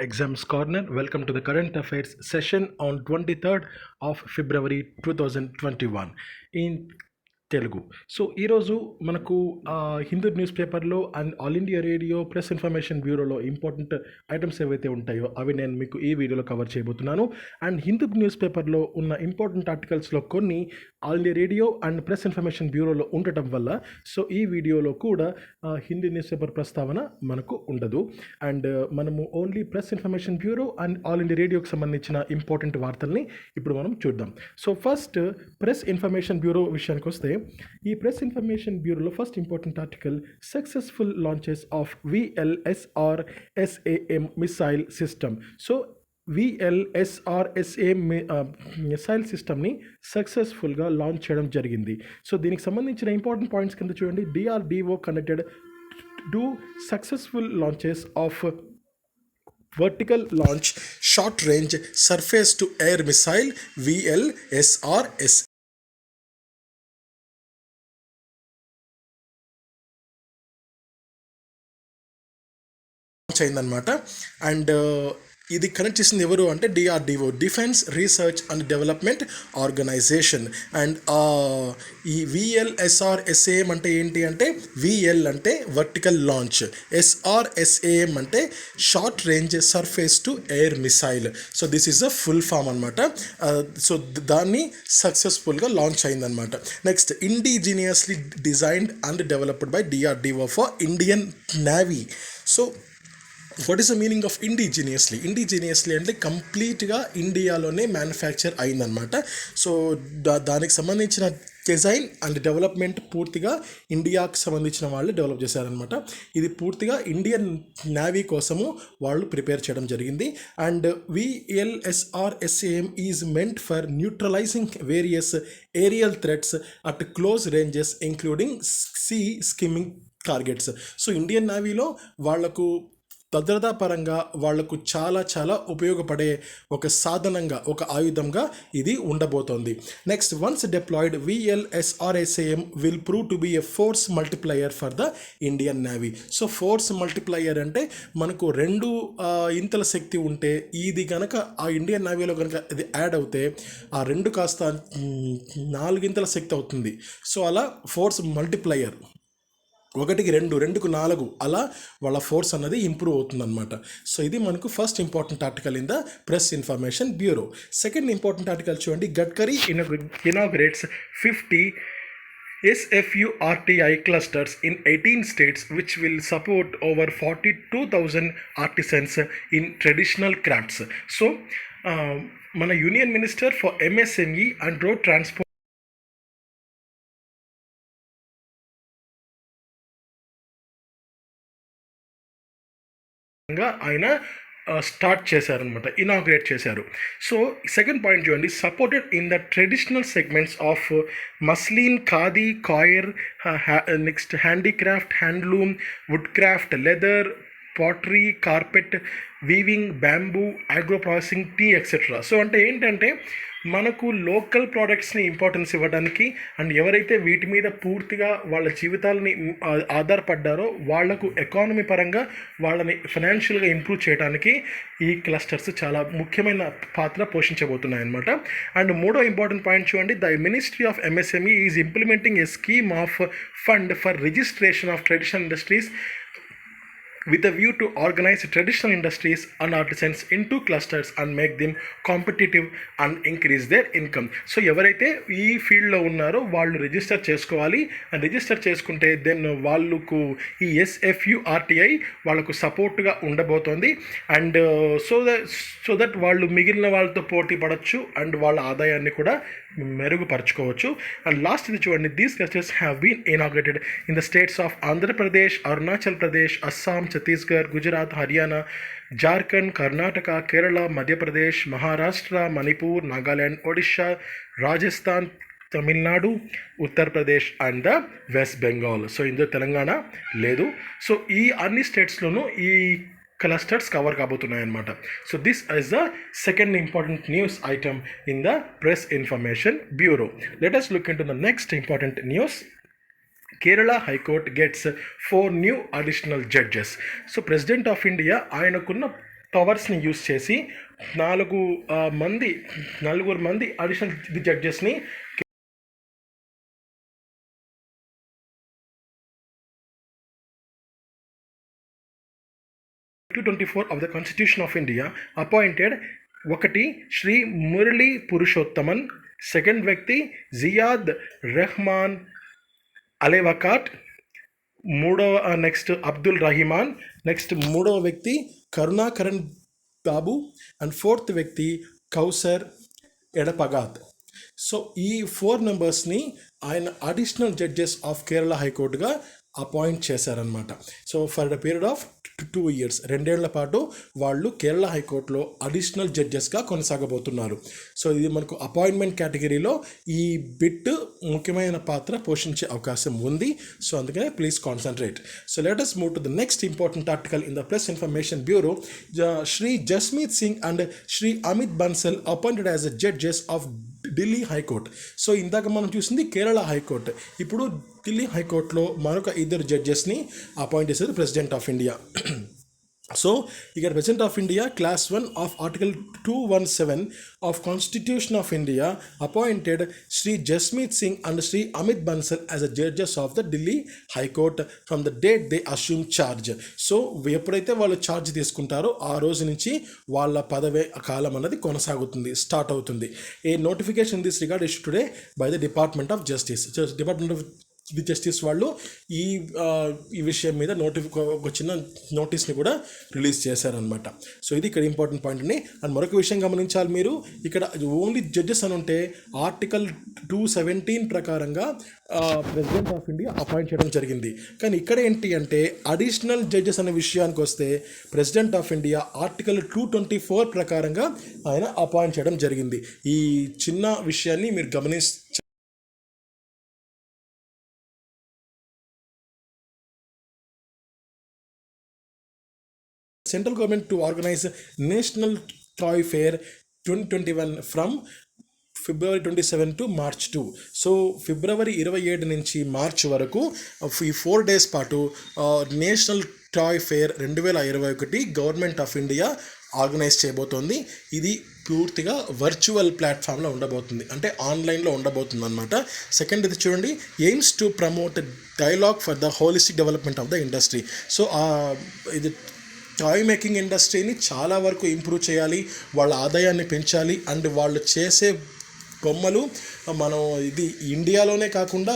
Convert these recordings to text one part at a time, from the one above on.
Exams Corner. Welcome to the current affairs session on 23rd of February 2021 in Telugu. So ఈరోజు మనకు Hindu news పేపర్లో and all India radio press information బ్యూరోలో important items ఏవైతే ఉంటాయో అవి నేను మీకు ఈ వీడియోలో కవర్ చేయబోతున్నాను. అండ్ హిందూ న్యూస్ పేపర్లో ఉన్న ఇంపార్టెంట్ ఆర్టికల్స్లో కొన్ని all India radio and press information బ్యూరోలో ఉండటం వల్ల సో ఈ వీడియోలో కూడా హిందీ న్యూస్ పేపర్ ప్రస్తావన మనకు ఉండదు. అండ్ మనము only press information bureau and all India రేడియోకి సంబంధించిన ఇంపార్టెంట్ వార్తల్ని ఇప్పుడు మనం చూద్దాం. So first press information bureau విషయానికి వస్తే ఈ ప్రెస్ ఇన్ఫర్మేషన్ బ్యూరోలో first important article successful launches of VLSRSAM missile system. So VLSRSAM missile సిస్టమ్ని సక్సెస్ఫుల్గా లాంచ్ చేయడం జరిగింది. సో దీనికి సంబంధించిన ఇంపార్టెంట్ పాయింట్స్ కింద చూడండి. DRDO conducted 2 successful launches of vertical launch short range surface to air missile VLSRSAM అయిందనమాట. అండ్ ఇది కనెక్ట్ చేసింది ఎవరు అంటే DRDO, defence research and development organisation. And ఈ VLSRSAM అంటే ఏంటి అంటే VL అంటే వర్టికల్ లాంచ్, SRSAM అంటే short range surface to air missile. So this is a full form అనమాట. సో దాన్ని సక్సెస్ఫుల్గా లాంచ్ అయిందనమాట. Next, indigenously designed and developed by DRDO for Indian navy. So what is the meaning of indigenously? Indigenously అంటే కంప్లీట్గా ఇండియాలోనే manufacture అయిందనమాట. So దానికి సంబంధించిన డిజైన్ అండ్ డెవలప్మెంట్ పూర్తిగా ఇండియాకి సంబంధించిన వాళ్ళు డెవలప్ చేశారనమాట. ఇది పూర్తిగా ఇండియన్ నేవీ కోసము వాళ్ళు ప్రిపేర్ చేయడం జరిగింది. And VLSRSAM is meant for neutralizing various aerial threats at close ranges including sea skimming targets. So Indian నేవీలో వాళ్లకు భద్రతా పరంగా వాళ్లకు చాలా చాలా ఉపయోగపడే ఒక సాధనంగా, ఒక ఆయుధంగా ఇది ఉండబోతోంది. Next, once deployed VLSRSAM will prove to be a force multiplier for the Indian navy. So force multiplier అంటే మనకు 2 ఇంతల శక్తి ఉంటే ఇది కనుక ఆ ఇండియన్ నేవీలో కనుక ఇది యాడ్ అవుతే ఆ 2 కాస్త 4 ఇంతల శక్తి అవుతుంది. సో అలా ఫోర్స్ మల్టిప్లయర్ 1కి 2, 2కు 4 అలా వాళ్ళ ఫోర్స్ అన్నది ఇంప్రూవ్ అవుతుందన్నమాట. సో ఇది మనకు first important article in the press information bureau. Second important article చూడండి. Gadkari inaugurates 50 SFURTI clusters in 18 states which will support over 42,000 artisans in traditional crafts. So మన union minister for MSME and road transport ఆయన start చేశారనమాట, inaugurate చేశారు. So second point చూడండి. Supported in the traditional segments of muslin, khadi, coir, next handicraft, handloom, wood craft, leather, pottery, carpet, weaving, bamboo, agro processing, tea etcetera. So అంటే ఏంటంటే మనకు local ప్రోడక్ట్స్ని importance ఇవ్వడానికి and ఎవరైతే వీటి మీద పూర్తిగా వాళ్ళ జీవితాలని ఆధారపడ్డారో వాళ్లకు ఎకానమీ పరంగా వాళ్ళని ఫైనాన్షియల్గా ఇంప్రూవ్ చేయడానికి ఈ క్లస్టర్స్ చాలా ముఖ్యమైన పాత్ర పోషించబోతున్నాయి అన్నమాట. అండ్ మూడో ఇంపార్టెంట్ పాయింట్ చూడండి. The ministry of MSME is implementing A scheme of fund for registration of traditional industries with a view to organize traditional industries and artisans into clusters and make them competitive and increase their income. So ఎవరైతే ఈ ఫీల్డ్లో ఉన్నారో వాళ్ళు register చేసుకోవాలి. And register చేసుకుంటే then వాళ్ళకు ఈ SFURTI వాళ్ళకు సపోర్ట్గా ఉండబోతోంది. అండ్ సో దట్ వాళ్ళు మిగిలిన వాళ్ళతో పోటీ పడవచ్చు అండ్ వాళ్ళ ఆదాయాన్ని కూడా మెరుగుపరచుకోవచ్చు. అండ్ లాస్ట్ ఇది చూడండి. These clusters have been inaugurated in the states of Andhra Pradesh, Arunachal Pradesh, Assam, Chhattisgarh, Gujarat, Haryana, Jharkhand, Karnataka, Kerala, Madhya Pradesh, Maharashtra, Manipur, Nagaland, Odisha, Rajasthan, Tamil Nadu, Uttar Pradesh and the West Bengal. So ఇందులో తెలంగాణ లేదు. సో ఈ అన్ని స్టేట్స్లోనూ ఈ క్లస్టర్స్ కవర్ కాబోతున్నాయి అన్నమాట. So this is the second important news item in the press information bureau. Let us look into the next important news. Kerala High Court gets 4 new additional judges. So President of India ఆయనకున్న పవర్స్ని use చేసి నలుగురు మంది additional జడ్జెస్ని 224 of the Constitution of India appointed ఒకటి Shri Murali Purushothaman, second వ్యక్తి జియాద్ Rahman అలేవకాట్, next Abdul Rahiman, next మూడవ వ్యక్తి కరుణాకరణ్ బాబు, and fourth వ్యక్తి Kausar ఎడపగాత్. So ఈ 4 మెంబర్స్ని ఆయన అడిషనల్ జడ్జెస్ ఆఫ్ కేరళ హైకోర్టుగా అపాయింట్ చేశారనమాట. So for the period of 2 years, 2 ఏళ్ల పాటు వాళ్ళు కేరళ హైకోర్టులో అడిషనల్ జడ్జెస్గా కొనసాగబోతున్నారు. సో ఇది మనకు అపాయింట్మెంట్ కేటగిరీలో ఈ బిట్ ముఖ్యమైన పాత్ర పోషించే అవకాశం ఉంది. సో అందుకనే please concentrate. So let us move to the next important article in the press information bureau. Shri Jasmeet Singh and Shri Amit Bansal appointed as a judges of Delhi high court. So ఇందాక మనం చూసింది కేరళ హైకోర్టు, ఇప్పుడు ఢిల్లీ హైకోర్టులో మరొక 2 జడ్జెస్ని అపాయింట్ చేశారు ప్రెసిడెంట్ ఆఫ్ ఇండియా. సో ఇక్కడ president of India clause 1 of article 217 of constitution of India appointed Shri Jasmeet Singh and Shri Amit Bansal as a judges of the Delhi high court from the date they assume charge. So ఎప్పుడైతే వాళ్ళు charge తీసుకుంటారో ఆ రోజు నుంచి వాళ్ళ పదవీ కాలం అన్నది కొనసాగుతుంది, స్టార్ట్ అవుతుంది. A notification this regard issue today by the department of justice. Department of justice వాళ్ళు ఈ విషయం మీద ఒక చిన్న నోటీస్ని కూడా రిలీజ్ చేశారనమాట. సో ఇది ఇక్కడ ఇంపార్టెంట్ పాయింట్ అండి. అండ్ మరొక విషయం గమనించాలి మీరు, ఇక్కడ ఓన్లీ జడ్జెస్ అని ఉంటే ఆర్టికల్ 217 ప్రకారంగా ప్రెసిడెంట్ ఆఫ్ ఇండియా అపాయింట్ చేయడం జరిగింది. కానీ ఇక్కడ ఏంటి అంటే అడిషనల్ జడ్జెస్ అనే విషయానికి వస్తే ప్రెసిడెంట్ ఆఫ్ ఇండియా ఆర్టికల్ 224 ప్రకారంగా ఆయన అపాయింట్ చేయడం జరిగింది. ఈ చిన్న విషయాన్ని మీరు Central government to organize National Toy Fair 2021 from February 27 to March 2. So February 27 నుంచి మార్చ్ వరకు ఈ 4 days పాటు national toy fair 2021 government of India organise చేయబోతోంది. ఇది పూర్తిగా వర్చువల్ ప్లాట్ఫామ్లో ఉండబోతుంది, అంటే ఆన్లైన్లో ఉండబోతుంది అనమాట. సెకండ్ ఇది చూడండి, AIIMS to promote dialogue for the holistic development of the industry. So ఇది టాయ్ మేకింగ్ ఇండస్ట్రీని చాలా వరకు ఇంప్రూవ్ చేయాలి, వాళ్ళ ఆదాయాన్ని పెంచాలి, అండ్ వాళ్ళు చేసే బొమ్మలు మనం ఇది ఇండియాలోనే కాకుండా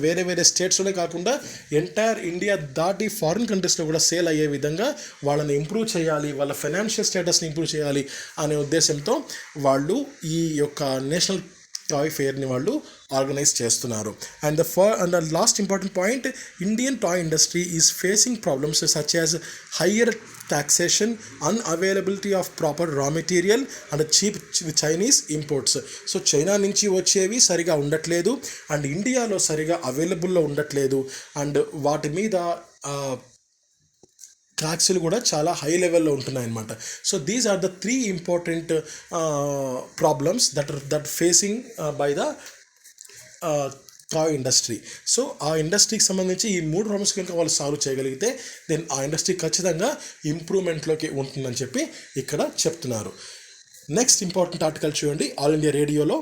వేరే వేరే స్టేట్స్లోనే కాకుండా ఎంటైర్ ఇండియా దాటి ఫారిన్ కంట్రీస్లో కూడా సేల్ అయ్యే విధంగా వాళ్ళని ఇంప్రూవ్ చేయాలి, వాళ్ళ ఫైనాన్షియల్ స్టేటస్ని ఇంప్రూవ్ చేయాలి అనే ఉద్దేశంతో వాళ్ళు ఈ యొక్క నేషనల్ టాయ్ ఫేర్ని వాళ్ళు ఆర్గనైజ్ చేస్తున్నారు. And the last important point, Indian toy industry is facing problems such as higher taxation, unavailability of proper raw material and cheap Chinese imports. So China నుంచి వచ్చేవి సరిగా ఉండట్లేదు, అండ్ ఇండియాలో సరిగా అవైలబుల్లో ఉండట్లేదు, అండ్ వాటి మీద ట్యాక్స్లు కూడా చాలా హై లెవెల్లో ఉంటున్నాయి అన్నమాట. So these are the 3 important problems that facing by the toy industry. So ఆ ఇండస్ట్రీకి సంబంధించి ఈ 3 ప్రాబ్లమ్స్ కనుక వాళ్ళు సాల్వ్ చేయగలిగితే దెన్ ఆ ఇండస్ట్రీ ఖచ్చితంగా ఇంప్రూవ్మెంట్లోకి ఉంటుందని చెప్పి ఇక్కడ చెప్తున్నారు. నెక్స్ట్ ఇంపార్టెంట్ ఆర్టికల్ చూడండి, ఆల్ ఇండియా రేడియోలో.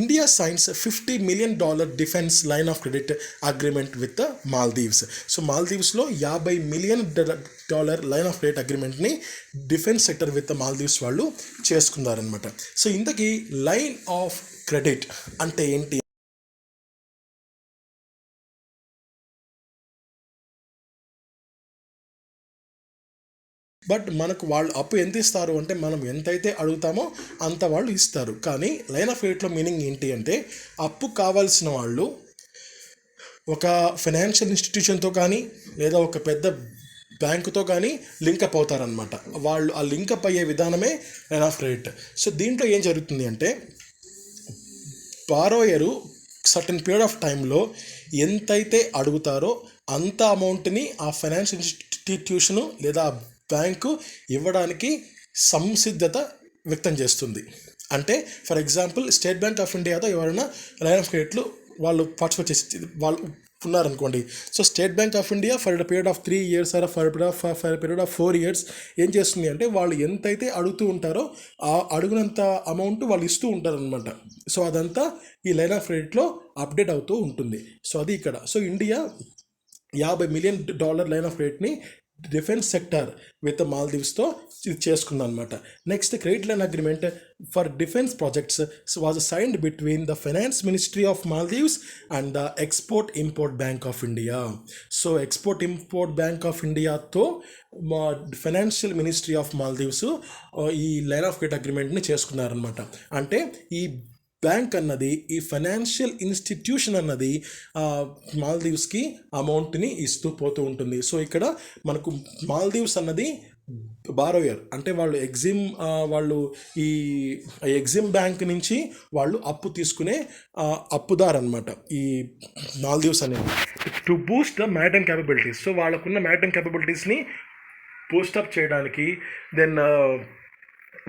India signs $50 million defence line of credit agreement with Maldives. So మాల్దీవ్స్లో $50 million లైన్ ఆఫ్ క్రెడిట్ అగ్రిమెంట్ని డిఫెన్స్ సెక్టర్ విత్ మాల్దీవ్స్ వాళ్ళు చేసుకున్నారనమాట. సో ఇంతకీ లైన్ ఆఫ్ క్రెడిట్ అంటే ఏంటి? బట్ మనకు వాళ్ళు అప్పు ఎంత ఇస్తారు అంటే మనం ఎంతైతే అడుగుతామో అంత వాళ్ళు ఇస్తారు. కానీ లైన్ ఆఫ్ క్రెడిట్లో మీనింగ్ ఏంటి అంటే అప్పు కావాల్సిన వాళ్ళు ఒక ఫైనాన్షియల్ ఇన్స్టిట్యూషన్తో కానీ లేదా ఒక పెద్ద బ్యాంకుతో కానీ లింకప్ అవుతారనమాట. వాళ్ళు ఆ లింకప్ అయ్యే విధానమే లైన్ ఆఫ్ క్రెడిట్. సో దీంట్లో ఏం జరుగుతుంది అంటే బారోయరు సర్టన్ పీరియడ్ ఆఫ్ టైంలో ఎంతైతే అడుగుతారో అంత అమౌంట్ని ఆ ఫైనాన్షియల్ ఇన్స్టిట్యూషను లేదా బ్యాంకు ఇవ్వడానికి సంసిద్ధత వ్యక్తం చేస్తుంది. అంటే for example state bank of ఇండియాతో ఎవరైనా లైన్ ఆఫ్ క్రెడిట్లు వాళ్ళు పార్టిసిపేట్ చేసి వాళ్ళు ఉన్నారనుకోండి. So state bank of India for the period of 3 years or for period of 4 years ఏం చేస్తుంది అంటే వాళ్ళు ఎంతైతే అడుగుతూ ఉంటారో ఆ అడుగునంత అమౌంట్ వాళ్ళు ఇస్తూ ఉంటారనమాట. సో అదంతా ఈ లైన్ ఆఫ్ క్రెడిట్లో అప్డేట్ అవుతూ ఉంటుంది. సో అది ఇక్కడ. So India $50 million line of క్రెడిట్ని డిఫెన్స్ సెక్టర్ విత్ మాల్దీవ్స్తో చేసుకుంది అనమాట. Next credit line agreement for defence projects was signed between the finance ministry of Maldives and the export import bank of India. So export import bank of ఇండియాతో financial ministry of Maldives ఈ line of credit అగ్రిమెంట్ని చేసుకున్నారనమాట. అంటే ఈ bank అన్నది, ఈ financial institution అన్నది మాల్దీవ్స్కి అమౌంట్ని ఇస్తూ పోతూ ఉంటుంది. సో ఇక్కడ మనకు మాల్దీవ్స్ అన్నది బారోయర్, అంటే వాళ్ళు ఈ ఎగ్జిమ్ బ్యాంక్ నుంచి వాళ్ళు అప్పు తీసుకునే అప్పుదారు అనమాట ఈ మాల్దీవ్స్ అనేది. To boost the maritime capabilities, so వాళ్ళకున్న మ్యారిటైమ్ క్యాపబిలిటీస్ని బూస్టప్ చేయడానికి దెన్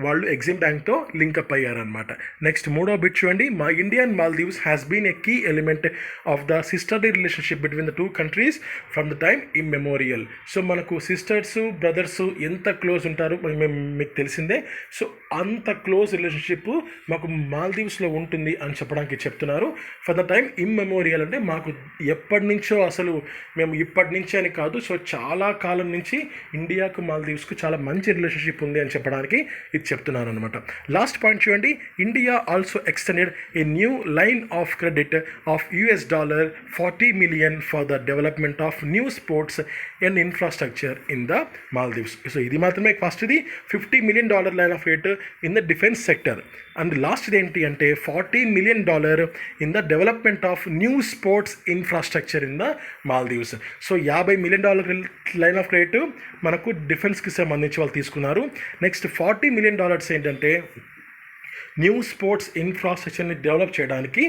వాళ్ళు ఎగ్జిమ్ బ్యాంక్తో లింకప్ అయ్యారనమాట. నెక్స్ట్ మూడో బిట్ చూడండి. మా India and Maldives has been a key element of the sisterly relationship between the 2 countries from the time immemorial. So మనకు సిస్టర్స్ బ్రదర్స్ ఎంత క్లోజ్ ఉంటారో మీకు తెలిసిందే. సో అంత క్లోజ్ రిలేషన్షిప్ మాకు మాల్దీవ్స్లో ఉంటుంది అని చెప్పడానికి చెప్తున్నారు. ఫర్ ద టైమ్ ఇమ్మెమోరియల్ అంటే మాకు ఎప్పటి నుంచో, అసలు మేము ఇప్పటి నుంచి అని కాదు, సో చాలా కాలం నుంచి ఇండియాకు మాల్దీవ్స్కు చాలా మంచి రిలేషన్షిప్ ఉంది అని చెప్పడానికి ఇది చెప్తున్నారు అనమాట. లాస్ట్ పాయింట్ చూడండి. India also extended a new line of credit of $40 million for the development of new sports and infrastructure in the Maldives. So ఇది మాత్రమే ఫస్ట్. ఇది $50 million line of credit in the defence sector. And లాస్ట్ది ఏంటి అంటే $40 million in the development of new sports infrastructure in the Maldives. So $50 million line of credit మనకు డిఫెన్స్కి సంబంధించి వాళ్ళు తీసుకున్నారు. నెక్స్ట్ $40 million ఏంటంటే న్యూ స్పోర్ట్స్ ఇన్ఫ్రాస్ట్రక్చర్ని డెవలప్ చేయడానికి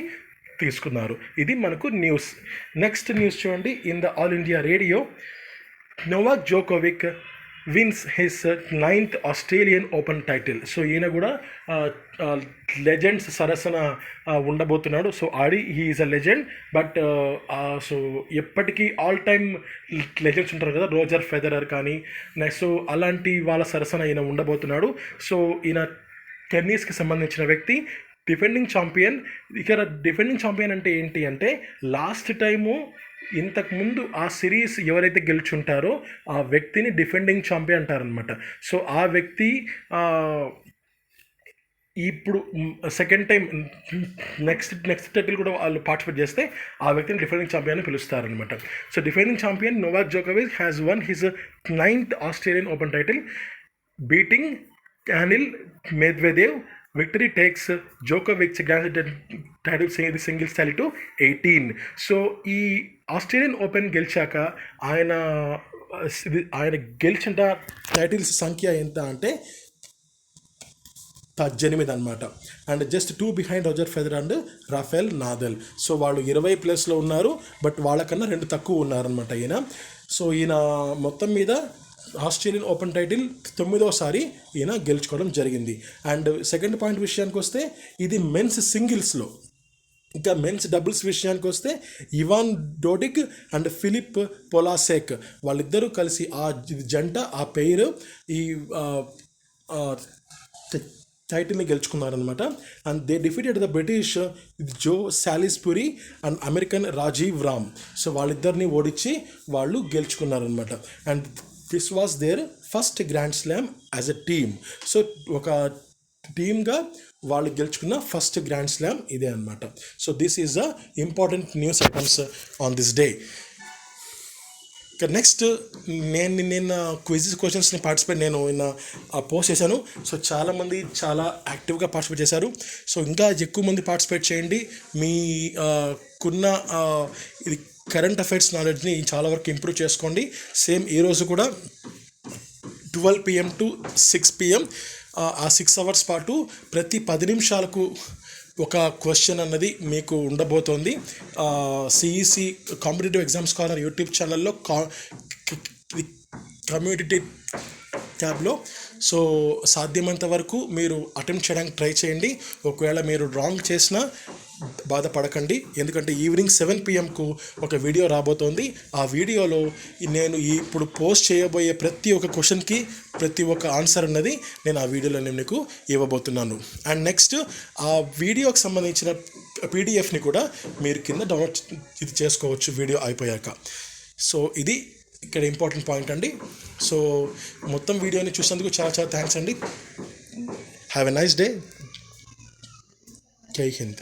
తీసుకున్నారు. ఇది మనకు న్యూస్. నెక్స్ట్ న్యూస్ చూడండి. In the all India radio, Novak Djokovic wins his 9th Australian open title. So ఈయన కూడా లెజెండ్స్ సరసన ఉండబోతున్నాడు. So he is a legend, but so ఎప్పటికీ ఆల్ టైమ్ లెజెండ్స్ ఉంటారు కదా, రోజర్ ఫెదరర్ కానీ, నెక్స్ట్ సో అలాంటి వాళ్ళ సరసన ఈయన ఉండబోతున్నాడు. సో ఈయన టెన్నిస్కి సంబంధించిన వ్యక్తి, డిఫెండింగ్ ఛాంపియన్. ఇక్కడ డిఫెండింగ్ ఛాంపియన్ అంటే ఏంటి అంటే లాస్ట్ టైము ఇంతకుముందు ఆ సిరీస్ ఎవరైతే గెలుచుంటారో ఆ వ్యక్తిని డిఫెండింగ్ ఛాంపియన్ అంటారనమాట. సో ఆ వ్యక్తి ఇప్పుడు సెకండ్ టైం నెక్స్ట్ టైటిల్ కూడా వాళ్ళు పార్టిసిపేట్ చేస్తే ఆ వ్యక్తిని డిఫెండింగ్ ఛాంపియన్ అని పిలుస్తారనమాట. So defending champion Novak Djokovic has won his 9th Australian open title beating Daniil Medvedev. Victory takes Djokovic's grand title singles tally to 18. So ఈ Australian open గెలిచాక ఆయన గెలిచిన టైటిల్స్ సంఖ్య ఎంత అంటే 18 అనమాట. And just 2 behind Roger Federer and Rafael Nadal. So వాళ్ళు 20+ ఉన్నారు, but వాళ్ళకన్నా 2 తక్కువ ఉన్నారనమాట ఈయన. సో ఈయన మొత్తం మీద ఆస్ట్రేలియన్ ఓపెన్ టైటిల్ 9వ ఈయన గెలుచుకోవడం జరిగింది. అండ్ సెకండ్ పాయింట్ విషయానికి వస్తే ఇది మెన్స్ సింగిల్స్లో. ఇంకా మెన్స్ డబుల్స్ విషయానికి వస్తే Ivan Dodig and Filip Polasek వాళ్ళిద్దరూ కలిసి ఆ జంట, ఆ పెయిర్ ఈ టైటిల్ని గెలుచుకున్నారనమాట. And they defeated the British Joe Salisbury and American Rajeev Ram. So వాళ్ళిద్దరిని ఓడించి వాళ్ళు గెలుచుకున్నారనమాట. And this was their first grand slam as a team. So ఒక టీమ్గా వాళ్ళు గెలుచుకున్న ఫస్ట్ గ్రాండ్ స్లామ్ ఇదే అనమాట. So this is the important news items on this day. ఇక నెక్స్ట్ నేను క్విజెస్ నేను పోస్ట్ చేశాను. సో చాలామంది చాలా యాక్టివ్గా పార్టిసిపేట్ చేశారు. సో ఇంకా ఎక్కువ మంది పార్టిసిపేట్ చేయండి. మీకున్న ఇది కరెంట్ అఫైర్స్ నాలెడ్జ్ని చాలా వరకు ఇంప్రూవ్ చేసుకోండి. సేమ్ ఈరోజు కూడా 12 PM to 6 PM ఆ 6 hours పాటు ప్రతి 10 నిమిషాలకు ఒక క్వశ్చన్ అన్నది మీకు ఉండబోతోంది. CEC competitive exams corner YouTube ఛానల్లో కమ్యూనిటీ ట్యాబ్లో. సో సాధ్యమైనంత వరకు మీరు అటెంప్ట్ చేయడానికి ట్రై చేయండి. ఒకవేళ మీరు రాంగ్ చేసినా బాధపడకండి, ఎందుకంటే ఈవినింగ్ 7 PM ఒక వీడియో రాబోతోంది. ఆ వీడియోలో నేను ఇప్పుడు పోస్ట్ చేయబోయే ప్రతి ఒక్క క్వశ్చన్కి ప్రతి ఒక్క ఆన్సర్ అన్నది నేను ఆ వీడియోలో నేను మీకు ఇవ్వబోతున్నాను. అండ్ నెక్స్ట్ ఆ వీడియోకి సంబంధించిన పీడిఎఫ్ని కూడా మీరు కింద డౌన్లోడ్ ఇది చేసుకోవచ్చు వీడియో అయిపోయాక. సో ఇది ఇక్కడ ఇంపార్టెంట్ పాయింట్ అండి. సో మొత్తం వీడియోని చూసినందుకు చాలా చాలా థ్యాంక్స్ అండి. Have a nice day. జై హింద్.